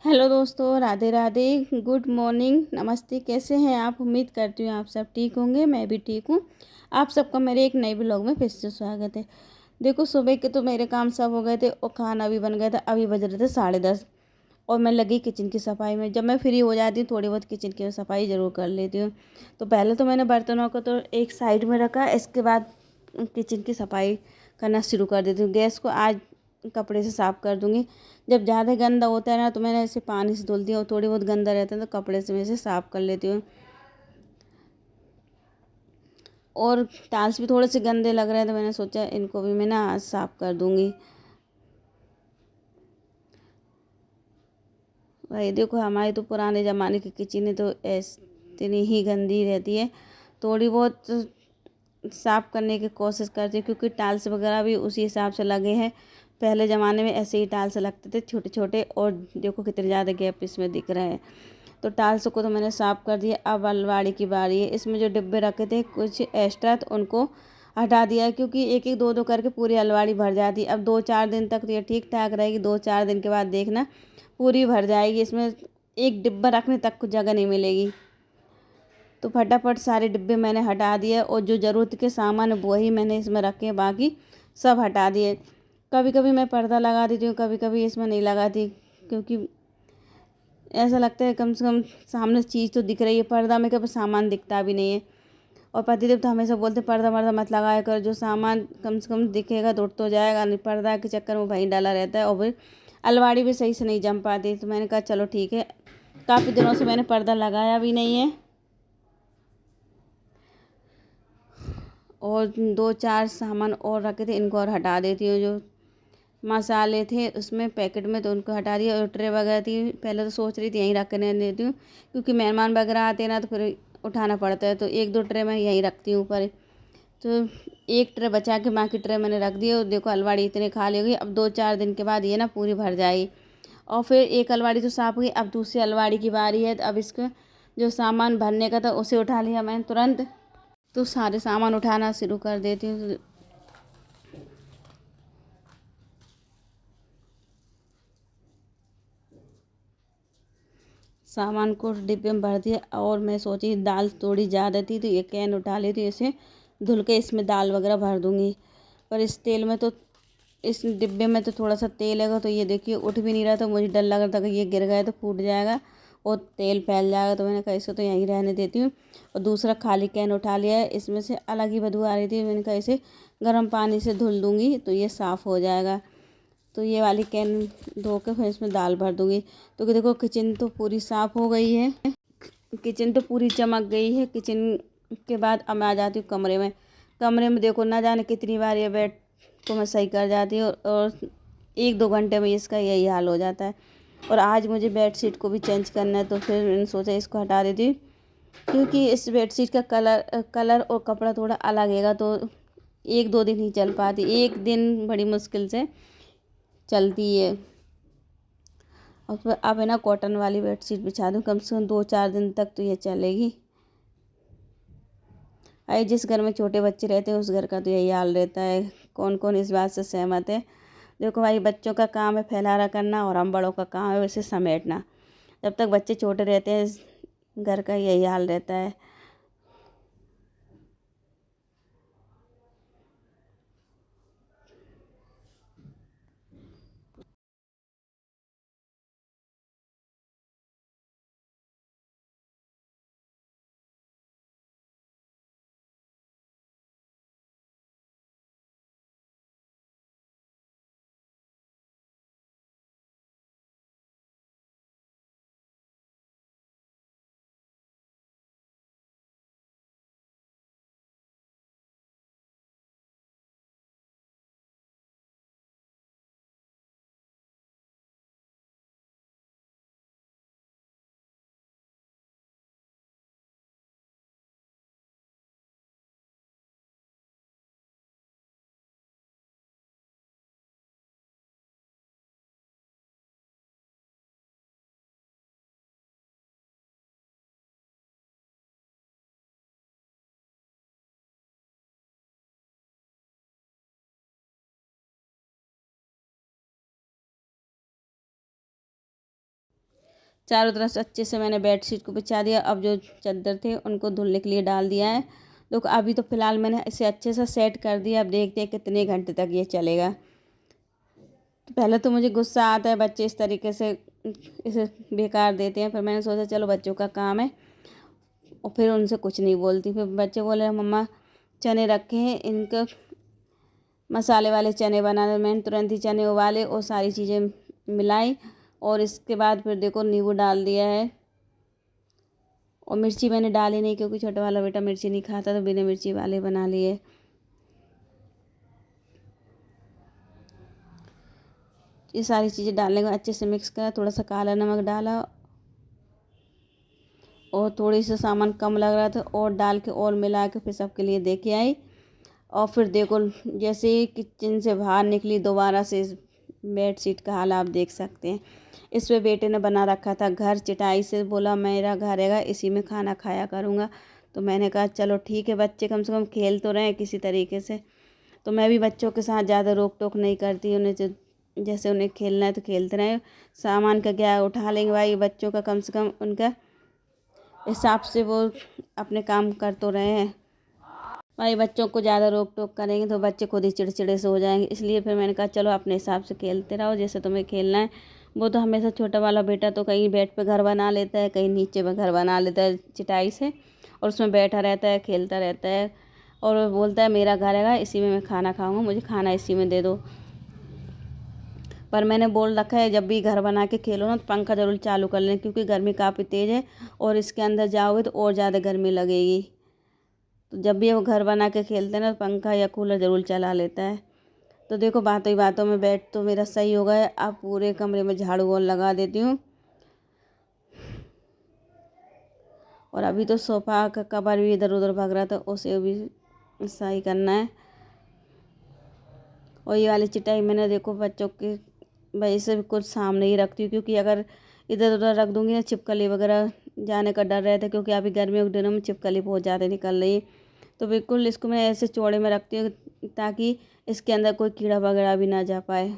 Hello दोस्तों, Radhe Radhe. Good morning, नमस्ते। कैसे हैं आप? उम्मीद करती हूँ आप सब ठीक होंगे। मैं भी ठीक हूँ। आप सबका मेरे एक नए ब्लॉग में फिर से स्वागत है। देखो, सुबह के तो मेरे काम सब हो गए थे और खाना भी बन गया था। अभी बज रहे थे 10:30 और मैं लगी किचन की सफाई में। जब मैं फ्री हो जाती हूँ थोड़ी बहुत किचन की सफाई ज़रूर कर लेती हूँ। तो पहले तो मैंने बर्तनों को तो एक साइड में रखा, इसके बाद किचन की सफाई करना शुरू कर देती हूँ। गैस को आज कपड़े से साफ़ कर दूँगी। जब ज़्यादा गंदा होता है ना तो मैंने ऐसे पानी से धुलती हूँ, और थोड़ी बहुत गंदा रहता है तो कपड़े से मैं इसे साफ़ कर लेती हूँ। और टाइल्स भी थोड़े से गंदे लग रहे हैं तो मैंने सोचा इनको भी मैं ना आज साफ़ कर दूँगी। भाई देखो, हमारी तो पुराने ज़माने की किचन है तो इतनी ही गंदी रहती है। थोड़ी बहुत साफ़ करने की कोशिश करती हूँ क्योंकि टाइल्स वगैरह भी उसी हिसाब से लगे हैं। पहले ज़माने में ऐसे ही टाइल्स लगते थे छोटे छोटे, और देखो कितने ज़्यादा गैप इसमें दिख रहे हैं। तो टाइल्स को तो मैंने साफ़ कर दिया। अब अलमारी की बारी है। इसमें जो डिब्बे रखे थे कुछ एक्स्ट्रा तो उनको हटा दिया, क्योंकि एक एक दो दो करके पूरी अलमारी भर जाती। अब 2-4 दिन तक तो ये ठीक ठाक रहेगी। 2-4 दिन के बाद देखना पूरी भर जाएगी। इसमें एक डिब्बा रखने तक कुछ जगह नहीं मिलेगी। तो फटाफट सारे डिब्बे मैंने हटा दिए, और जो ज़रूरत के सामान है वही मैंने इसमें रखे, बाकी सब हटा दिए। कभी कभी मैं पर्दा लगा देती हूँ, कभी कभी इसमें नहीं लगाती, क्योंकि ऐसा लगता है कम से कम सामने चीज़ तो दिख रही है। पर्दा में कभी सामान दिखता भी नहीं है। और पतिदेव तो हमेशा बोलते पर्दा वर्दा मत लगाया कर, जो सामान कम से कम दिखेगा तो उठ तो जाएगा नहीं। पर्दा के चक्कर में वहीं डाला रहता है, और फिर अलमारी भी सही से नहीं जम पाती। तो मैंने कहा चलो ठीक है, काफ़ी दिनों से मैंने पर्दा लगाया भी नहीं है। और 2-4 सामान और रखे थे, इनको और हटा देती हूँ। जो मसाले थे उसमें पैकेट में तो उनको हटा दिया। और ट्रे वगैरह थी, पहले तो सोच रही थी यहीं रखने देती हूँ, क्योंकि मेहमान वगैरह आते हैं ना तो फिर उठाना पड़ता है। तो 1-2 ट्रे मैं यहीं रखती हूँ ऊपर। तो एक ट्रे बचा के बाकी ट्रे मैंने रख दिए। और देखो अलमारी इतनी खाली हो गई। अब 2-4 दिन के बाद ये ना पूरी भर जाएगी। और फिर एक अलमारी तो साफ़ हुई, अब दूसरी अलमारी की बारी है। तो अब इसका जो सामान भरने का था उसे उठा लिया मैंने तुरंत। तो सारे सामान उठाना शुरू कर देती हूँ। तो सामान को डिब्बे में भर दिया। और मैं सोची दाल थोड़ी ज़्यादा थी तो ये कैन उठा लेती हूँ, इसे धुल के इसमें दाल वगैरह भर दूँगी। पर इस तेल में तो, इस डिब्बे में तो थोड़ा सा तेल है, तो ये देखिए उठ भी नहीं रहा। तो मुझे डर लग रहा था कि ये गिर गए तो फूट जाएगा और तेल फैल जाएगा। तो मैंने कहा इसे तो यहीं रहने देती हूँ। और दूसरा खाली कैन उठा लिया है, इसमें से अलग ही बदबू आ रही थी। मैंने कहा इसे गर्म पानी से धुल दूँगी तो ये साफ़ हो जाएगा। तो ये वाली कैन धो के फिर इसमें दाल भर दूँगी। तो देखो किचन तो पूरी साफ़ हो गई है। किचन तो पूरी चमक गई है। किचन के बाद अब मैं आ जाती हूँ कमरे में। कमरे में देखो ना जाने कितनी बार ये बेड को मैं सही कर जाती हूँ, और 1-2 घंटे में इसका यही हाल हो जाता है। और आज मुझे बेडशीट को भी चेंज करना है, तो फिर मैंने सोचा इसको हटा देती हूँ, क्योंकि इस बेडशीट का कलर और कपड़ा थोड़ा अलग हैगा। तो 1-2 दिन ही चल पाती, एक दिन बड़ी मुश्किल से चलती है। और फिर अब है ना कॉटन वाली बेडशीट बिछा दूँ, कम से कम 2-4 दिन तक तो ये चलेगी। अरे जिस घर में छोटे बच्चे रहते हैं उस घर का तो यही हाल रहता है। कौन कौन इस बात से सहमत है? देखो भाई, बच्चों का काम है फैलाना करना, और हम बड़ों का काम है उसे समेटना। जब तक बच्चे छोटे रहते हैं घर का यही हाल रहता है। चारों तरफ से अच्छे से मैंने बेडशीट को बिछा दिया। अब जो चादर थे उनको धुलने के लिए डाल दिया है। देखो अभी तो फ़िलहाल मैंने इसे अच्छे से सेट कर दिया। अब देखते हैं कितने घंटे तक ये चलेगा। तो पहले तो मुझे गुस्सा आता है, बच्चे इस तरीके से इसे बेकार देते हैं। फिर मैंने सोचा चलो बच्चों का काम है, और फिर उनसे कुछ नहीं बोलती। फिर बच्चे बोले मम्मा चने रखे हैं, इनके मसाले वाले चने बनाने। मैंने तुरंत ही चने उबाले और सारी चीज़ें मिलाई, और इसके बाद फिर देखो नींबू डाल दिया है। और मिर्ची मैंने डाली नहीं क्योंकि छोटा वाला बेटा मिर्ची नहीं खाता, तो बिना मिर्ची वाले बना लिए। ये सारी चीज़ें डालने के बाद अच्छे से मिक्स करा। थोड़ा सा काला नमक डाला, और थोड़ी सा सामान कम लग रहा था और डाल के और मिला के फिर सबके लिए दे के आई। और फिर देखो जैसे ही किचन से बाहर निकली, दोबारा से इस बेडशीट का हाल आप देख सकते हैं। इस पे बेटे ने बना रखा था घर चटाई से, बोला मेरा घर है, इसी में खाना खाया करूँगा। तो मैंने कहा चलो ठीक है, बच्चे कम से कम खेल तो रहे हैं किसी तरीके से। तो मैं भी बच्चों के साथ ज़्यादा रोक टोक नहीं करती, उन्हें जैसे उन्हें खेलना है तो खेलते रहे। सामान का क्या उठा लेंगे भाई, बच्चों का कम से कम उनका हिसाब से वो अपने काम कर तो रहे हैं भाई। बच्चों को ज़्यादा रोक टोक करेंगे तो बच्चे खुद ही चिड़चिड़े से हो जाएंगे। इसलिए फिर मैंने कहा चलो अपने हिसाब से खेलते रहो, जैसे तुम्हें खेलना है। वो तो हमेशा छोटा वाला बेटा तो कहीं बेड पे घर बना लेता है, कहीं नीचे में घर बना लेता है चटाई से, और उसमें बैठा रहता है, खेलता रहता है, और वो बोलता है मेरा घर है, इसी में मैं खाना खाऊंगा, मुझे खाना इसी में दे दो। पर मैंने बोल रखा है जब भी घर बना के खेलो ना तो पंखा ज़रूर चालू कर लें, क्योंकि गर्मी काफ़ी तेज़ है और इसके अंदर जाओगे तो और ज़्यादा गर्मी लगेगी। तो जब भी वो घर बना के खेलते हैं ना तो पंखा या कूलर ज़रूर चला लेता है। तो देखो बातों ही बातों में बेड तो मेरा सही हो गया। अब पूरे कमरे में झाड़ू और लगा देती हूँ। और अभी तो सोफ़ा का कवर भी इधर उधर भाग रहा था, उसे भी सही करना है। और ये वाली चटाई मैंने देखो बच्चों की वजह से कुछ सामने ही रखती हूँ, क्योंकि अगर इधर उधर रख दूँगी ना छिपकली वगैरह जाने का डर रहता है, क्योंकि अभी गर्मियों के दिनों में छिपकली बहुत ज़्यादा निकल रही है। तो बिल्कुल इसको मैं ऐसे चौड़े में रखती हूँ ताकि इसके अंदर कोई कीड़ा वगैरह भी ना जा पाए।